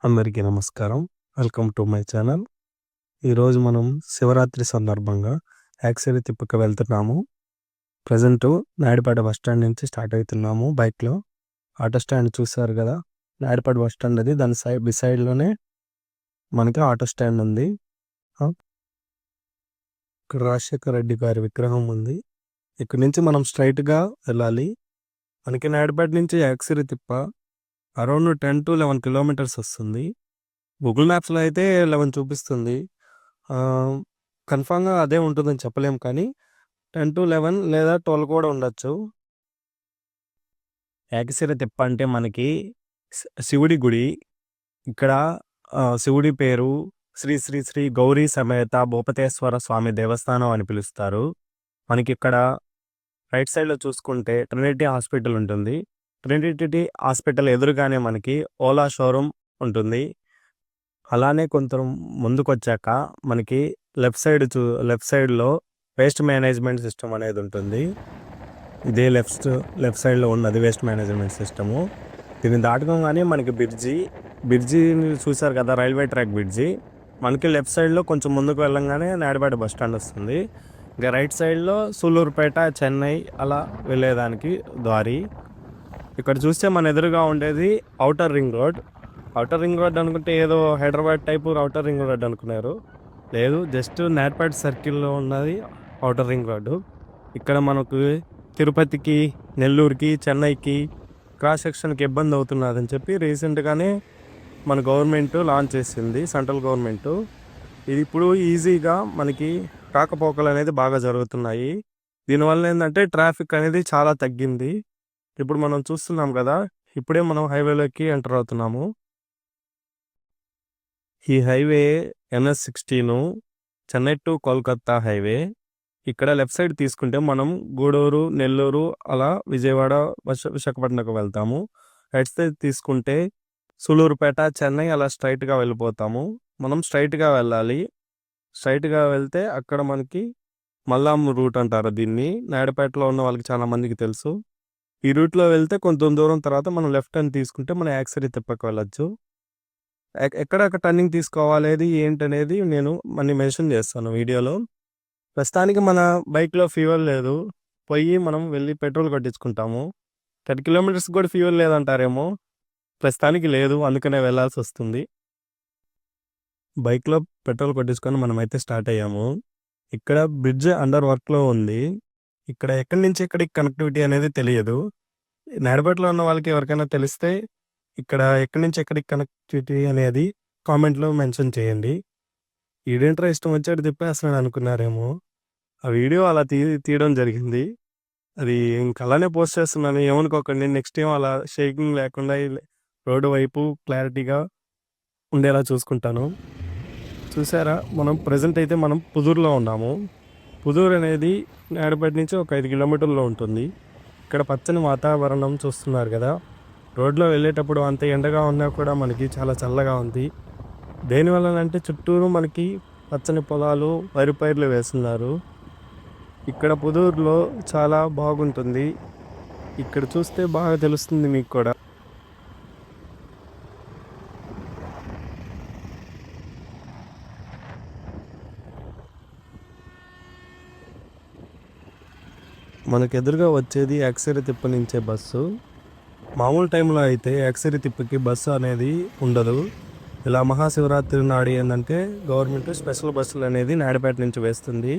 అందరికీ నమస్కారం. Welcome to my channel. ఈరోజు మనం శివరాత్రి సందర్భంగా యాక్సిరి తిప్పకి వెళ్తున్నాము. ప్రజెంటు నాయుడుపేట బస్ స్టాండ్ నుంచి స్టార్ట్ అవుతున్నాము బైక్‌లో. ఆటో స్టాండ్ చూసారు కదా! నాయుడుపేట బస్ స్టాండ్ అది. దాని బిసైడ్‌లోనే మనకి ఆటో స్టాండ్ ఉంది. ఇక్కడ రాజశేఖర్ రెడ్డి గారి విగ్రహం ఉంది. ఇక్కడి నుంచి మనం స్ట్రెయిట్‌గా వెళ్ళాలి. మనకి నాయుడుపేట నుంచి యాక్సిరి తిప్ప అరౌండ్ 10-11 కిలోమీటర్స్ వస్తుంది. గూగుల్ మ్యాప్స్‌లో అయితే 11 చూపిస్తుంది. కన్ఫర్మ్‌గా అదే ఉంటుందని చెప్పలేము కానీ 10-11 లేదా 12 కూడా ఉండొచ్చు. ఏకశిల తిప్ప అంటే మనకి శివుడి గుడి. ఇక్కడ శివుడి పేరు శ్రీ శ్రీ శ్రీ గౌరీ సమేత భూపతేశ్వర స్వామి దేవస్థానం అని పిలుస్తారు. మనకి ఇక్కడ రైట్ సైడ్‌లో చూసుకుంటే ట్రినిటీ హాస్పిటల్ ఉంటుంది. ట్రినిటీ హాస్పిటల్ ఎదురుగానే మనకి ఓలా షోరూమ్ ఉంటుంది. అలానే కొంచెం ముందుకొచ్చాక మనకి లెఫ్ట్ సైడ్‌లో వేస్ట్ మేనేజ్మెంట్ సిస్టమ్ అనేది ఉంటుంది. ఇదే లెఫ్ట్ సైడ్‌లో ఉన్నది వేస్ట్ మేనేజ్మెంట్ సిస్టము. దీన్ని దాటుకోగానే మనకి బ్రిడ్జిని చూసారు కదా, రైల్వే ట్రాక్ బ్రిడ్జి. మనకి లెఫ్ట్ సైడ్‌లో కొంచెం ముందుకు వెళ్ళంగానే నాయుడుపేట బస్ స్టాండ్ వస్తుంది. ఇంకా రైట్ సైడ్‌లో సూళ్ళూరుపేట, చెన్నై అలా వెళ్ళేదానికి దారి. ఇక్కడ చూస్తే మన ఎదురుగా ఉండేది ఔటర్ రింగ్ రోడ్ అనుకుంటే ఏదో Hyderabad type outer ring road అనుకున్నారు. లేదు, జస్ట్ నాయుడుపేట సర్కిల్లో ఉన్నది ఔటర్ రింగ్ రోడ్డు. ఇక్కడ మనకు తిరుపతికి, నెల్లూరుకి, చెన్నైకి క్రాస్ సెక్షన్కి ఇబ్బంది అవుతున్నదని చెప్పి రీసెంట్గానే మన గవర్నమెంట్ లాంచ్ చేసింది, సెంట్రల్ గవర్నమెంట్. ఇది ఇప్పుడు ఈజీగా మనకి రాకపోకలు అనేది బాగా జరుగుతున్నాయి. దీనివల్ల ఏంటంటే ట్రాఫిక్ అనేది చాలా తగ్గింది. ఇప్పుడు మనం చూస్తున్నాం కదా, ఇప్పుడే మనం హైవేలోకి ఎంటర్ అవుతున్నాము. ఈ highway NS16 Chennai to Kolkata highway. ఇక్కడ లెఫ్ట్ సైడ్ తీసుకుంటే మనం గూడూరు, నెల్లూరు అలా విజయవాడ, విశాఖపట్నంకు వెళ్తాము. రైట్ సైడ్ తీసుకుంటే సూళ్ళూరుపేట, చెన్నై అలా స్ట్రైట్‌గా వెళ్ళిపోతాము. మనం స్ట్రైట్‌గా వెళ్ళాలి. స్ట్రైట్‌గా వెళ్తే అక్కడ మనకి మల్లాం రూట్ అంటారు దీన్ని. నాయుడుపేటలో ఉన్న వాళ్ళకి చాలా మందికి తెలుసు. ఈ రూట్లో వెళ్తే కొంచెం దూరం తర్వాత మనం లెఫ్ట్ టర్న్ తీసుకుంటే మనం యాక్సిరి తిప్పకి వెళ్ళొచ్చు. ఎక్కడ టర్నింగ్ తీసుకోవాలి ఏంటనేది నేను మళ్ళీ మెన్షన్ చేస్తాను వీడియోలో. ప్రస్తుతానికి మన బైక్‌లో ఫ్యూయల్ లేదు. మనం వెళ్ళి పెట్రోల్ కొట్టించుకుంటాము. 10 కిలోమీటర్స్ కూడా ఫ్యూయల్ లేదంటారేమో. ప్రస్తుతానికి లేదు, అందుకనే వెళ్ళాల్సి వస్తుంది. బైక్‌లో పెట్రోల్ కొట్టించుకొని మనమైతే స్టార్ట్ అయ్యాము. ఇక్కడ బ్రిడ్జ్ అండర్ వర్క్‌లో ఉంది. ఇక్కడ ఎక్కడి నుంచి ఎక్కడికి కనెక్టివిటీ అనేది తెలియదు. నాయుడుపేటలో ఉన్న వాళ్ళకి ఎవరికైనా తెలిస్తే ఇక్కడ ఎక్కడి నుంచి ఎక్కడికి కనెక్టివిటీ అనేది కామెంట్లో మెన్షన్ చేయండి. ఈడేంట్రా ఇష్టం వచ్చాడు తిప్పేస్తున్నాడు అనుకున్నారేమో. ఆ వీడియో అలా తీయడం జరిగింది. అది ఇంక అలానే పోస్ట్ చేస్తున్నాను, ఏమనుకోకండి. నెక్స్ట్ టైం అలా షేకింగ్ లేకుండా రోడ్డు వైపు క్లారిటీగా ఉండేలా చూసుకుంటాను. చూసారా, మనం ప్రజెంట్ అయితే మనం పుదూరులో ఉన్నాము. పుదూరు అనేది నాయుడుపేట నుంచి ఒక 5 కిలోమీటర్లో ఉంటుంది. ఇక్కడ పచ్చని వాతావరణం చూస్తున్నారు కదా. రోడ్లో వెళ్ళేటప్పుడు అంత ఎండగా ఉన్నా కూడా మనకి చాలా చల్లగా ఉంది. దేనివల్లనంటే చుట్టూరు మనకి పచ్చని పొలాలు, వరి పైర్లు వేస్తున్నారు. ఇక్కడ పుదూరులో చాలా బాగుంటుంది. ఇక్కడ చూస్తే బాగా తెలుస్తుంది మీకు కూడా. మనకు ఎదురుగా వచ్చేది యాక్సిరి తిప్ప నుంచే బస్సు. మామూలు టైంలో అయితే యాక్సిరి తిప్పకి బస్సు అనేది ఉండదు. ఇలా మహాశివరాత్రి నాడు ఏంటంటే గవర్నమెంట్ స్పెషల్ బస్సులు అనేది నాయుడుపేట నుంచి వేస్తుంది.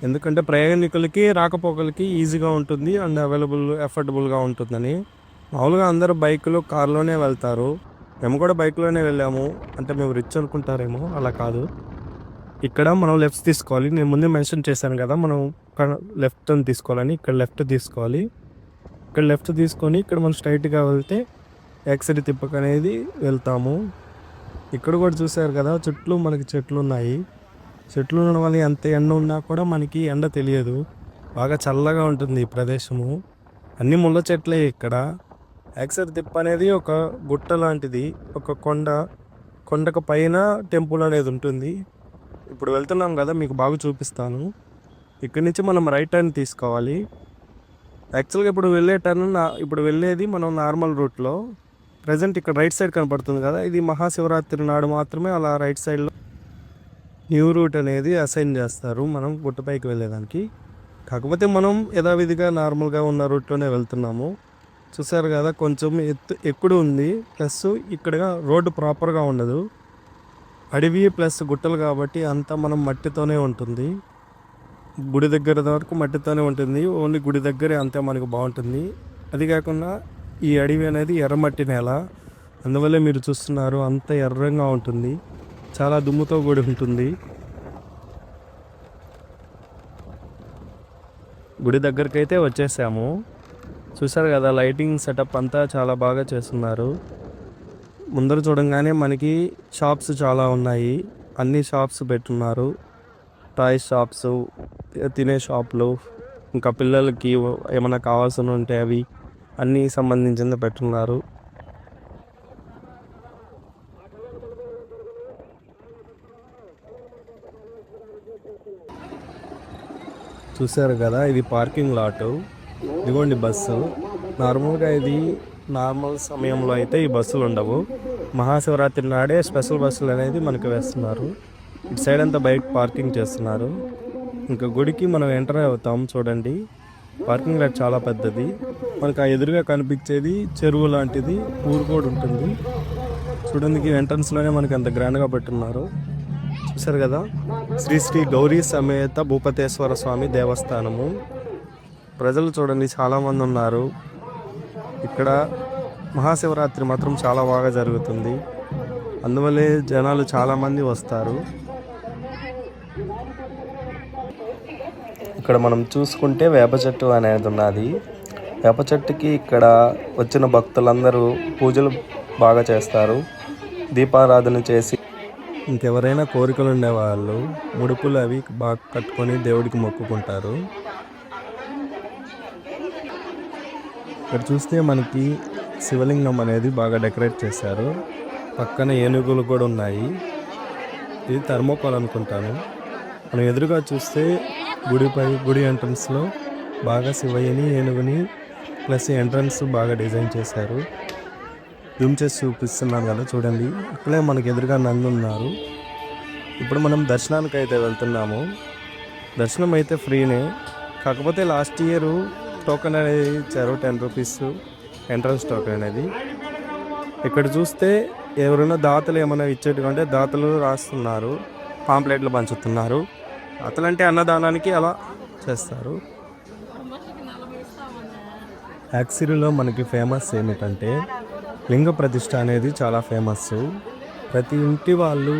ఎందుకంటే ప్రయాణికులకి రాకపోకలకి ఈజీగా ఉంటుంది అండ్ అఫోర్డబుల్గా ఉంటుందని. మామూలుగా అందరూ బైకులు, కార్లోనే వెళ్తారు. మేము కూడా బైక్లోనే వెళ్ళాము. అంటే మేము రిచ్ అనుకుంటారేమో, అలా కాదు. ఇక్కడ మనం లెఫ్ట్ తీసుకోవాలి. నేను ముందే మెన్షన్ చేశాను కదా, మనం లెఫ్ట్ టర్న్ తీసుకోవాలని. ఇక్కడ లెఫ్ట్ తీసుకోవాలి. ఇక్కడ లెఫ్ట్ తీసుకొని ఇక్కడ మనం స్ట్రైట్గా వెళ్తే యాక్సిరి తిప్పక అనేది వెళ్తాము. ఇక్కడ కూడా చూసారు కదా, చుట్టూ మనకి చెట్లు ఉన్నాయి. చెట్లు ఉండడం వల్ల ఎంత ఎండ ఉన్నా కూడా మనకి ఎండ తెలియదు. బాగా చల్లగా ఉంటుంది ఈ ప్రదేశము. అన్ని ముళ్ళ చెట్లే ఇక్కడ. యాక్సిరి తిప్ప అనేది ఒక గుట్ట లాంటిది, ఒక కొండకు పైన టెంపుల్ అనేది ఉంటుంది. ఇప్పుడు వెళ్తున్నాం కదా, మీకు బాగా చూపిస్తాను. ఇక్కడి నుంచి మనం రైట్ టర్న్ తీసుకోవాలి. యాక్చువల్గా ఇప్పుడు వెళ్ళేది మనం నార్మల్ రూట్లో. ప్రజెంట్ ఇక్కడ రైట్ సైడ్ కనపడుతుంది కదా, ఇది మహాశివరాత్రి నాడు మాత్రమే అలా రైట్ సైడ్లో న్యూ రూట్ అనేది అసైన్ చేస్తారు మనం గుట్టపైకి వెళ్ళేదానికి. కాకపోతే మనం యథావిధిగా నార్మల్గా ఉన్న రూట్లోనే వెళ్తున్నాము. చూసారు కదా, కొంచెం ఎక్కుడు ఉంది, ప్లస్ ఇక్కడ రోడ్డు ప్రాపర్గా ఉండదు, అడవి ప్లస్ గుట్టలు కాబట్టి అంతా మనం మట్టితోనే ఉంటుంది. గుడి దగ్గర వరకు మట్టితోనే ఉంటుంది, ఓన్లీ గుడి దగ్గరే అంతే మనకు బాగుంటుంది. అది కాకుండా ఈ అడవి అనేది ఎర్రమట్టి నేల, అందువల్లే మీరు చూస్తున్నారు అంత ఎర్రంగా ఉంటుంది, చాలా దుమ్ముతో కూడి ఉంటుంది. గుడి దగ్గరికి అయితే వచ్చేసాము. చూసారు కదా, లైటింగ్ సెటప్ అంతా చాలా బాగా చేస్తున్నారు. ముందర చూడంగానే మనకి షాప్స్ చాలా ఉన్నాయి, అన్ని షాప్స్ పెట్టున్నారు. టాయ్ షాప్స్, తినే షాపులు, ఇంకా పిల్లలకి ఏమైనా కావాల్సి ఉంటే అవి అన్నీ సంబంధించింది పెట్టున్నారు. చూసారు కదా, ఇది పార్కింగ్ లాట్. ఇదిగోండి బస్సు. నార్మల్గా ఇది నార్మల్ సమయంలో అయితే ఈ బస్సులు ఉండవు, మహాశివరాత్రి నాడే స్పెషల్ బస్సులు అనేది మనకు వేస్తున్నారు. ఇటు సైడ్ అంతా బైక్ పార్కింగ్ చేస్తున్నారు. ఇంకా గుడికి మనం ఎంటర్ అవుతాం. చూడండి, పార్కింగ్ లాట్ చాలా పెద్దది. మనకు ఆ ఎదురుగా కనిపించేది చెరువు లాంటిది, ఊరు కూడా ఉంటుంది. చూడండి, ఎంట్రన్స్లోనే మనకి అంత గ్రాండ్గా పెట్టున్నారు. చూసారు కదా, శ్రీ శ్రీ గౌరీ సమేత భూపతేశ్వర స్వామి దేవస్థానము. ప్రజలు చూడండి చాలామంది ఉన్నారు. ఇక్కడ మహాశివరాత్రి మాత్రం చాలా బాగా జరుగుతుంది, అందువల్లే జనాలు చాలామంది వస్తారు. ఇక్కడ మనం చూసుకుంటే వేప చెట్టు అనేది ఉన్నది. వేప చెట్టుకి ఇక్కడ వచ్చిన భక్తులందరూ పూజలు బాగా చేస్తారు, దీపారాధన చేసి ఇంకెవరైనా కోరికలు ఉండేవాళ్ళు ముడుపులు అవి బాగా కట్టుకొని దేవుడికి మొక్కుకుంటారు. ఇక్కడ చూస్తే మనకి శివలింగం అనేది బాగా డెకరేట్ చేశారు, పక్కన ఏనుగులు కూడా ఉన్నాయి. ఇది థర్మోకోల్ అనుకుంటాను. మనం ఎదురుగా చూస్తే గుడి ఎంట్రన్స్లో బాగా శివయ్యని, ఏనుగుని ప్లస్ ఎంట్రన్స్ బాగా డిజైన్ చేశారు. జూమ్ చేసి చూపిస్తున్నాను కదా, చూడండి. ఇక్కడే మనకి ఎదురుగా నంది ఉన్నారు. ఇప్పుడు మనం దర్శనానికి అయితే వెళ్తున్నాము. దర్శనం అయితే ఫ్రీనే, కాకపోతే లాస్ట్ ఇయర్ టోకెన్ అనేది ఇచ్చారు, 10 రూపీస్ ఎంట్రన్స్ టోకెన్ అనేది. ఇక్కడ చూస్తే ఎవరైనా దాతలు ఏమైనా ఇచ్చేట్టుకుంటే దాతలు రాస్తున్నారు, పాంప్లెట్లు పంచుతున్నారు. దాతలంటే అన్నదానానికి అలా చేస్తారు. యాక్సిరీలో మనకి ఫేమస్ ఏమిటంటే లింగ ప్రతిష్ఠ అనేది చాలా ఫేమస్. ప్రతి ఇంటి వాళ్ళు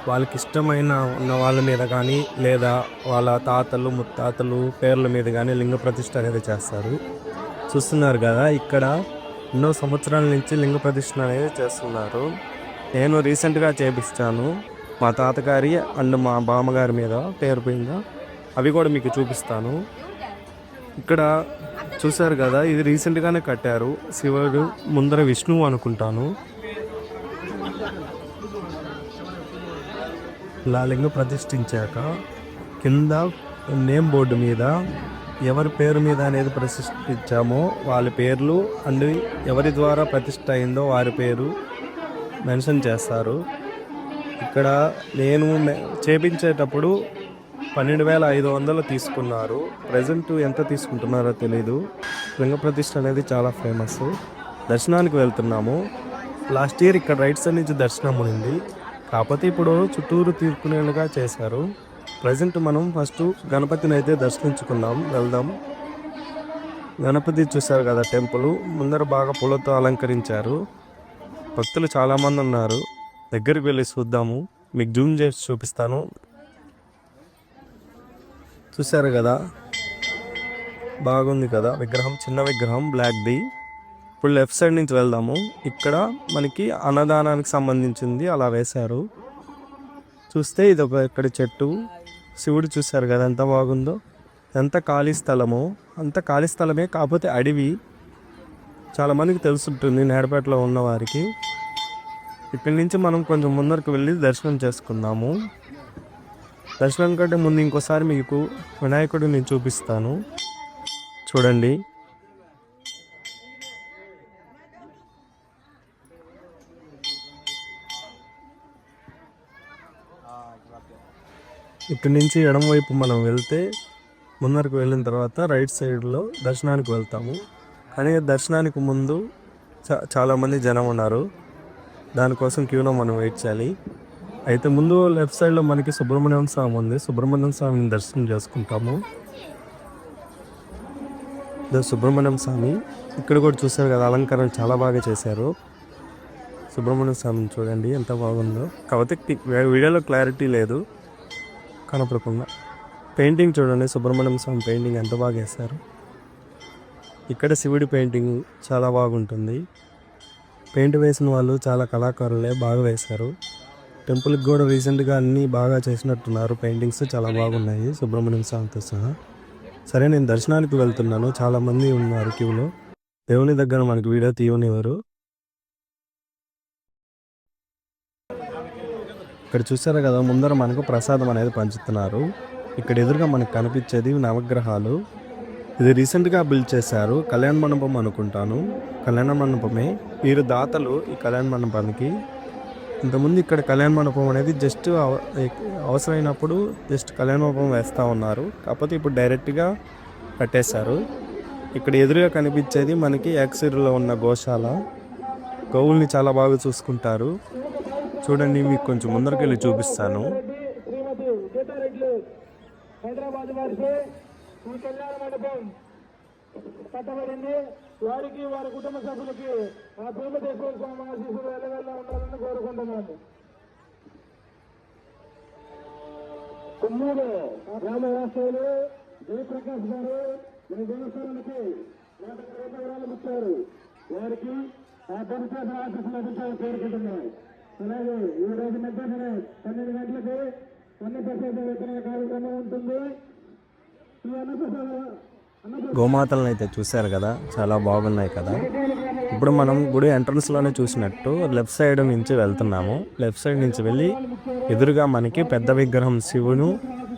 వాళ్ళకి ఇష్టమైన ఉన్న వాళ్ళ మీద కానీ లేదా వాళ్ళ తాతలు ముత్తాతలు పేర్ల మీద కానీ లింగ ప్రతిష్ఠ అనేది చేస్తారు. చూస్తున్నారు కదా, ఇక్కడ ఎన్నో సంవత్సరాల నుంచి లింగ ప్రతిష్ఠ అనేది చేస్తున్నారు. నేను రీసెంట్గా చేపిస్తాను, మా తాతగారి అండ్ మా బామ్మగారి మీద పేరు మీద, అవి కూడా మీకు చూపిస్తాను. ఇక్కడ చూసారు కదా, ఇది రీసెంట్గానే కట్టారు. శివుడు ముందర విష్ణువు అనుకుంటాను. ఇలా లింగ ప్రతిష్ఠించాక కింద నేమ్ బోర్డు మీద ఎవరి పేరు మీద అనేది ప్రతిష్ఠించామో వాళ్ళ పేర్లు అండ్ ఎవరి ద్వారా ప్రతిష్ఠ అయిందో వారి పేరు మెన్షన్ చేస్తారు. ఇక్కడ నేను చేపించేటప్పుడు 12,500 తీసుకున్నారు. ప్రజెంట్ ఎంత తీసుకుంటున్నారో తెలీదు. లింగ ప్రతిష్ఠ అనేది చాలా ఫేమస్. దర్శనానికి వెళ్తున్నాము. లాస్ట్ ఇయర్ ఇక్కడ రైట్ సైడ్ నుంచి దర్శనం ఉంది, కాకపోతే ఇప్పుడు చుట్టూరు తీర్పునేలుగా చేశారు. ప్రజెంట్ మనం ఫస్ట్ గణపతిని అయితే దర్శించుకుందాం, వెళ్దాం. గణపతి చూశారు కదా, టెంపుల్ ముందర బాగా పూలతో అలంకరించారు. భక్తులు చాలామంది ఉన్నారు. దగ్గరికి వెళ్ళి చూద్దాము, మీకు జూమ్ చేసి చూపిస్తాను. చూసారు కదా, బాగుంది కదా విగ్రహం, చిన్న విగ్రహం బ్లాక్ది. ఇప్పుడు లెఫ్ట్ సైడ్ నుంచి వెళ్దాము. ఇక్కడ మనకి అన్నదానానికి సంబంధించింది అలా వేశారు. చూస్తే ఇది ఒక ఇక్కడ చెట్టు, శివుడు చూసారు కదా ఎంత బాగుందో. ఎంత ఖాళీ స్థలమో, అంత ఖాళీ స్థలమే, కాకపోతే అడవి. చాలామందికి తెలుసుంటుంది నేడపేటలో ఉన్నవారికి. ఇక్కడి నుంచి మనం కొంచెం ముందరకు వెళ్ళి దర్శనం చేసుకుందాము. దర్శనం కంటే ముందు ఇంకోసారి మీకు వినాయకుడు నేను చూపిస్తాను, చూడండి. ఇక్కడి నుంచి ఎడమ వైపు మనం వెళ్తే ముందరకు వెళ్ళిన తర్వాత రైట్ సైడ్లో దర్శనానికి వెళ్తాము. కానీ దర్శనానికి ముందు చాలామంది జనం ఉన్నారు, దానికోసం క్యూలో మనం వెయిట్ చేయాలి. అయితే ముందు లెఫ్ట్ సైడ్లో మనకి సుబ్రహ్మణ్యం స్వామి ఉంది, సుబ్రహ్మణ్యం స్వామిని దర్శనం చేసుకుంటాము. సుబ్రహ్మణ్యం స్వామి ఇక్కడ కూడా చూసారు కదా, అలంకారం చాలా బాగా చేశారు. సుబ్రహ్మణ్య స్వామిని చూడండి ఎంత బాగుందో. కాకపోతే వీడియోలో క్లారిటీ లేదు కనపడకుండా. పెయింటింగ్ చూడండి, సుబ్రహ్మణ్యం స్వామి పెయింటింగ్ ఎంత బాగా వేశారు. ఇక్కడ శివుడి పెయింటింగ్ చాలా బాగుంటుంది. పెయింట్ వేసిన వాళ్ళు చాలా కళాకారులే, బాగా వేశారు. టెంపుల్కి కూడా రీసెంట్గా అన్నీ బాగా చేసినట్టున్నారు. పెయింటింగ్స్ చాలా బాగున్నాయి సుబ్రహ్మణ్యం స్వామితో సహా. సరే, నేను దర్శనానికి వెళ్తున్నాను. చాలామంది ఉన్నారు క్యూలో. దేవుని దగ్గర మనకి వీడియో తీయనివ్వరు. ఇక్కడ చూసారు కదా, ముందర మనకు ప్రసాదం అనేది పంచుతున్నారు. ఇక్కడ ఎదురుగా మనకు కనిపించేది నవగ్రహాలు. ఇది రీసెంట్గా బిల్డ్ చేశారు. కళ్యాణ మండపం అనుకుంటాను, కళ్యాణ మండపమే. వీరు దాతలు ఈ కళ్యాణ మండపానికి. ఇంతకుముందు ఇక్కడ కళ్యాణ మండపం అనేది జస్ట్ అవసరమైనప్పుడు జస్ట్ కళ్యాణ మండపం వేస్తూ ఉన్నారు. కాకపోతే ఇప్పుడు డైరెక్ట్గా కట్టేశారు. ఇక్కడ ఎదురుగా కనిపించేది మనకి యాక్సిరీలో ఉన్న గోశాల. గోవుల్ని చాలా బాగా చూసుకుంటారు. చూడండి, మీకు కొంచెం ముందరికి వెళ్ళి చూపిస్తాను. హైదరాబాద్ వారికి ఈ కళ్యాణ మండపం కట్టబడింది. వారికి వారి కుటుంబ సభ్యులకి ఆ భీమేశ్వర స్వామి ఆశీస్సులు ఎల్లవెల్ల ఉండాలని కోరుకుంటున్నాను. కుమ్మూరు గ్రామవాసులు జయప్రకాష్ గారు ఈ దేవస్థానానికి 100 వివరాలు ఇచ్చారు. వారికి ఆ భీమేశ్వర ఆశీస్సులు లభించాలని కోరుకుంటున్నాను. అలాగే ఈ రోజు మధ్యాహ్నం 12 గంటలకు అన్నప్రసాద వితరణ కార్యక్రమం ఉంటుంది. ఈ గోమాతలను అయితే చూశారు కదా, చాలా బాగున్నాయి కదా. ఇప్పుడు మనం గుడి ఎంట్రన్స్లోనే చూసినట్టు లెఫ్ట్ సైడ్ నుంచి వెళ్తున్నాము. లెఫ్ట్ సైడ్ నుంచి వెళ్ళి ఎదురుగా మనకి పెద్ద విగ్రహం శివును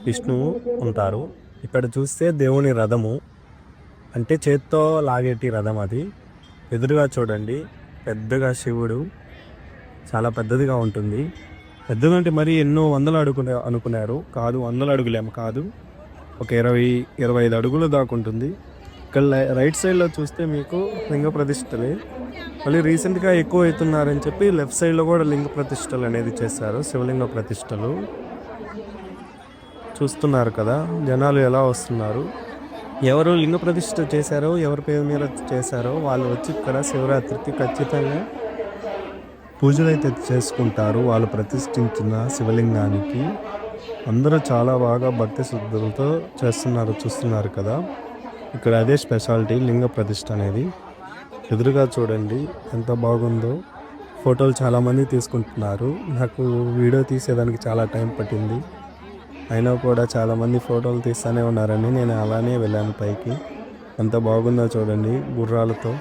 విష్ణువు ఉంటారు. ఇక్కడ చూస్తే దేవుని రథము, అంటే చేత్తో లాగేటి రథం అది. ఎదురుగా చూడండి, పెద్దగా శివుడు చాలా పెద్దదిగా ఉంటుంది. పెద్దగా అంటే మరి ఎన్నో వందలు అనుకున్నారు, కాదు 100 అడుగులేమో కాదు, ఒక 20-25 అడుగుల దాకా ఉంటుంది. ఇక్కడ రైట్ సైడ్లో చూస్తే మీకు లింగ ప్రతిష్టలే. మళ్ళీ రీసెంట్గా ఎక్కువ అవుతున్నారని చెప్పి లెఫ్ట్ సైడ్లో కూడా లింగ ప్రతిష్టలు అనేది చేశారు, శివలింగ ప్రతిష్టలు. చూస్తున్నారు కదా జనాలు ఎలా వస్తున్నారు. ఎవరు లింగ ప్రతిష్ఠ చేశారో, ఎవరి పేరు మీద చేశారో వాళ్ళు వచ్చి ఇక్కడ శివరాత్రికి ఖచ్చితంగా పూజలు అయితే చేసుకుంటారు. వాళ్ళు ప్రతిష్ఠించిన శివలింగానికి అందరూ చాలా బాగా భక్తి శ్రద్ధలతో చేస్తున్నారు. చూస్తున్నారు కదా, ఇక్కడ అదే స్పెషాలిటీ లింగ ప్రతిష్ఠ అనేది. ఎదురుగా చూడండి ఎంత బాగుందో. ఫోటోలు చాలామంది తీసుకుంటున్నారు. నాకు వీడియో తీసేదానికి చాలా టైం పట్టింది, అయినా కూడా చాలామంది ఫోటోలు తీస్తూనే ఉన్నారని నేను అలానే వెళ్ళాను పైకి. ఎంత బాగుందో చూడండి గుర్రాలతో.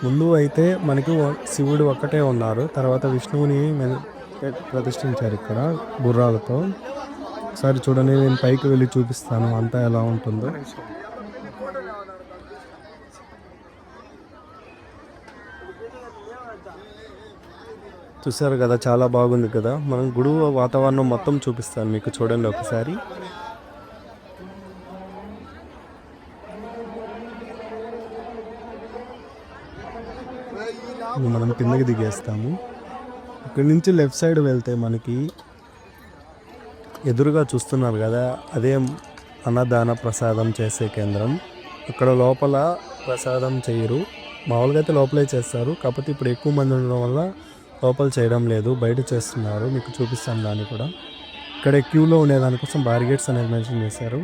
ముందు అయితే మనకి శివుడు ఒక్కటే ఉన్నారు, తర్వాత విష్ణువుని ప్రతిష్ఠించారు ఇక్కడ గుర్రాలతో. ఒకసారి చూడండి, నేను పైకి వెళ్ళి చూపిస్తాను అంతా ఎలా ఉంటుందో. చూసారు కదా, చాలా బాగుంది కదా. మనం గుడి వాతావరణం మొత్తం చూపిస్తాను మీకు, చూడండి ఒకసారి. మనం కిందకి దిగేస్తాము. ఇక్కడి నుంచి లెఫ్ట్ సైడ్ వెళ్తే మనకి ఎదురుగా చూస్తున్నారు కదా, అదే అన్నదాన ప్రసాదం చేసే కేంద్రం. ఇక్కడ లోపల ప్రసాదం చేయరు, మామూలుగా అయితే లోపలే చేస్తారు. కాకపోతే ఇప్పుడు ఎక్కువ మంది ఉండడం వల్ల లోపల చేయడం లేదు, బయట చేస్తున్నారు. మీకు చూపిస్తాను దాన్ని కూడా. ఇక్కడ క్యూలో ఉండేదానికోసం బారిగేట్స్ అనేది మెన్షన్ చేశారు.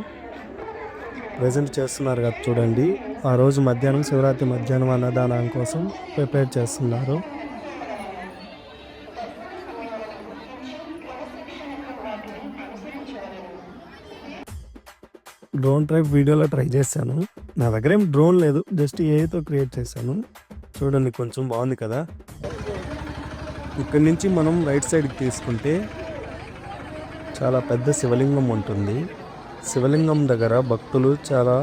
ప్రజెంట్ చేస్తున్నారు కదా చూడండి, ఆ రోజు మధ్యాహ్నం శివరాత్రి మధ్యాహ్నం అన్నదానం కోసం ప్రిపేర్ చేస్తున్నారు. డ్రోన్ ట్రైప్ వీడియోలో ట్రై చేశాను. నా దగ్గర ఏం డ్రోన్ లేదు, జస్ట్ ఏఐతో క్రియేట్ చేశాను. చూడండి కొంచెం బాగుంది కదా. ఇక్కడి నుంచి మనం రైట్ సైడ్కి తీసుకుంటే చాలా పెద్ద శివలింగం ఉంటుంది. శివలింగం దగ్గర భక్తులు చాలా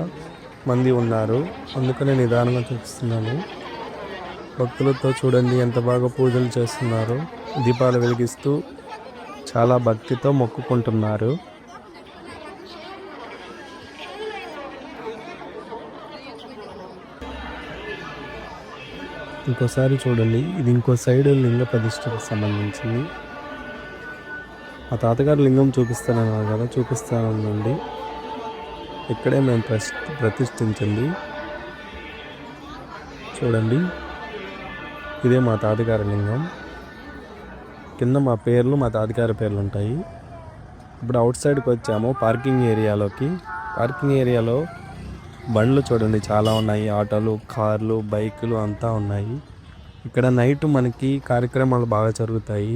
మంది ఉన్నారు, అందుకనే నిదానంగా చూపిస్తున్నాను. భక్తులతో చూడండి ఎంత బాగా పూజలు చేస్తున్నారు, దీపాలు వెలిగిస్తూ చాలా భక్తితో మొక్కుకుంటున్నారు. ఇంకోసారి చూడండి, ఇది ఇంకో సైడ్ లింగ ప్రతిష్టకు సంబంధించింది. మా తాతగారు లింగం చూపిస్తానన్నారు కదా, చూపిస్తానండి. ఇక్కడే మేము ప్రతిష్ఠించింది. చూడండి, ఇదే మా తాతగారి లింగం. కింద మా పేర్లు, మా తాతగారి పేర్లు ఉంటాయి. ఇప్పుడు అవుట్ సైడ్కి వచ్చాము, పార్కింగ్ ఏరియాలోకి. పార్కింగ్ ఏరియాలో బండ్లు చూడండి చాలా ఉన్నాయి. ఆటోలు, కార్లు, బైకులు అంతా ఉన్నాయి. ఇక్కడ నైట్ మనకి కార్యక్రమాలు బాగా జరుగుతాయి.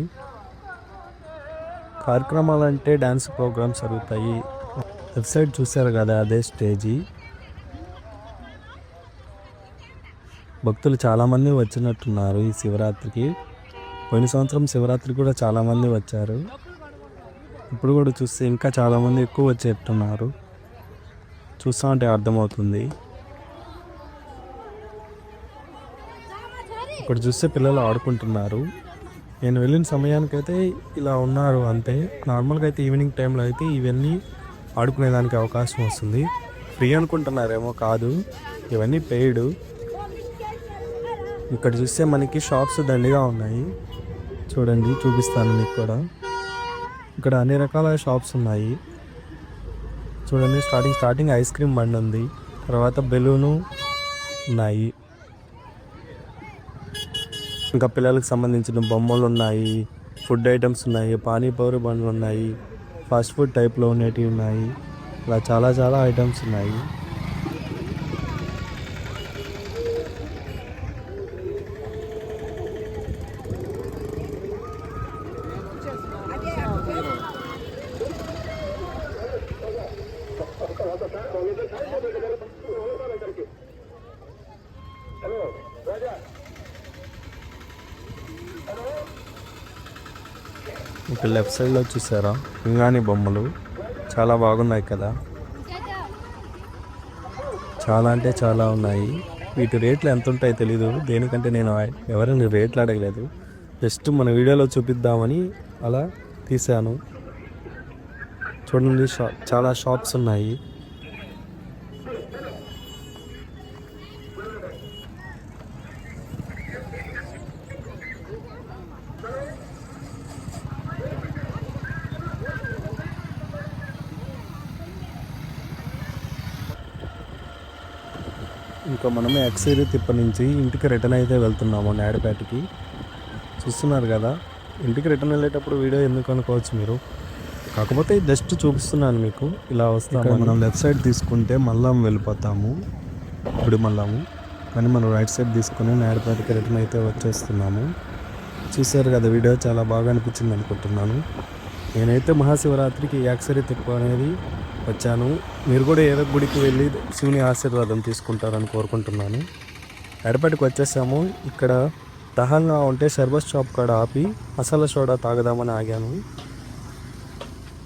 కార్యక్రమాలు అంటే డ్యాన్స్ ప్రోగ్రామ్స్ జరుగుతాయి. లెఫ్ట్ సైడ్ చూశారు కదా, అదే స్టేజీ. భక్తులు చాలామంది వచ్చినట్టున్నారు ఈ శివరాత్రికి. పోయిన సంవత్సరం శివరాత్రికి కూడా చాలామంది వచ్చారు. ఇప్పుడు కూడా చూస్తే ఇంకా చాలామంది ఎక్కువ వచ్చేట్టున్నారు. చూస్తా ఉంటే అర్థమవుతుంది. ఇక్కడ చూస్తే పిల్లలు ఆడుకుంటున్నారు. నేను వెళ్ళిన సమయానికైతే ఇలా ఉన్నారు అంతే. నార్మల్గా అయితే ఈవినింగ్ టైంలో అయితే ఇవన్నీ ఆడుకునేదానికి అవకాశం వస్తుంది. ఫ్రీ అనుకుంటున్నారేమో, కాదు, ఇవన్నీ పెయిడ్. ఇక్కడ చూస్తే మనకి షాప్స్ దండిగా ఉన్నాయి. చూడండి, చూపిస్తాను మీకు కూడా. ఇక్కడ అన్ని రకాల షాప్స్ ఉన్నాయి. చూడండి, స్టార్టింగ్ ఐస్ క్రీమ్ బండి ఉంది. తర్వాత బెలూను ఉన్నాయి. ఇంకా పిల్లలకు సంబంధించిన బొమ్మలు ఉన్నాయి, ఫుడ్ ఐటమ్స్ ఉన్నాయి, పానీపూరి బండ్లు ఉన్నాయి, ఫాస్ట్ ఫుడ్ టైప్లో ఉండేటివి ఉన్నాయి. ఇలా చాలా ఐటమ్స్ ఉన్నాయి. ఇక్కడ లెఫ్ట్ సైడ్లో చూసారా, పింగాణి బొమ్మలు చాలా బాగున్నాయి కదా. చాలా అంటే చాలా ఉన్నాయి. వీటి రేట్లు ఎంత ఉంటాయో తెలీదు. దేనికంటే నేను ఎవరైనా రేట్లు అడగలేదు. జస్ట్ మన వీడియోలో చూపిద్దామని అలా తీశాను. చూడండి, చాలా షాప్స్ ఉన్నాయి. ఇంకా మనమే ఎక్సైరీ తిప్ప నుంచి ఇంటికి రిటర్న్ అయితే వెళ్తున్నాము నాయుడుపేటకి. చూస్తున్నారు కదా, ఇంటికి రిటర్న్ వెళ్ళేటప్పుడు వీడియో ఎందుకు అనుకోవచ్చు మీరు. కాకపోతే జస్ట్ చూపిస్తున్నాను మీకు. ఇలా వస్తాము. మనం లెఫ్ట్ సైడ్ తీసుకుంటే మల్లాం వెళ్ళిపోతాము, ఇప్పుడు మల్లాము. కానీ మనం రైట్ సైడ్ తీసుకుని నాయుడుపేటకి రిటర్న్ అయితే వచ్చేస్తున్నాము. చూసారు కదా, వీడియో చాలా బాగా అనిపించింది అనుకుంటున్నాను. నేనైతే మహాశివరాత్రికి యాక్సరీ తిప్ప అనేది వచ్చాను. మీరు కూడా ఏదో గుడికి వెళ్ళి శివుని ఆశీర్వాదం తీసుకుంటారని కోరుకుంటున్నాను. ఎడపటికి వచ్చేసాము. ఇక్కడ దహంగా ఉంటే షర్బత్ షాప్ కాడ ఆపి మసాలా సోడా తాగదామని ఆగాను.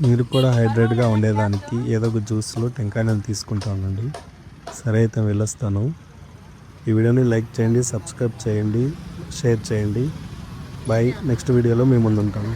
మీరు కూడా హైడ్రేట్గా ఉండేదానికి ఏదో ఒక జ్యూస్లో టెంకాయలు తీసుకుంటానండి. సరే అయితే వెళ్ళొస్తాను. ఈ వీడియోని లైక్ చేయండి, సబ్స్క్రైబ్ చేయండి, షేర్ చేయండి. బాయ్. నెక్స్ట్ వీడియోలో మీ ముందు ఉంటాను.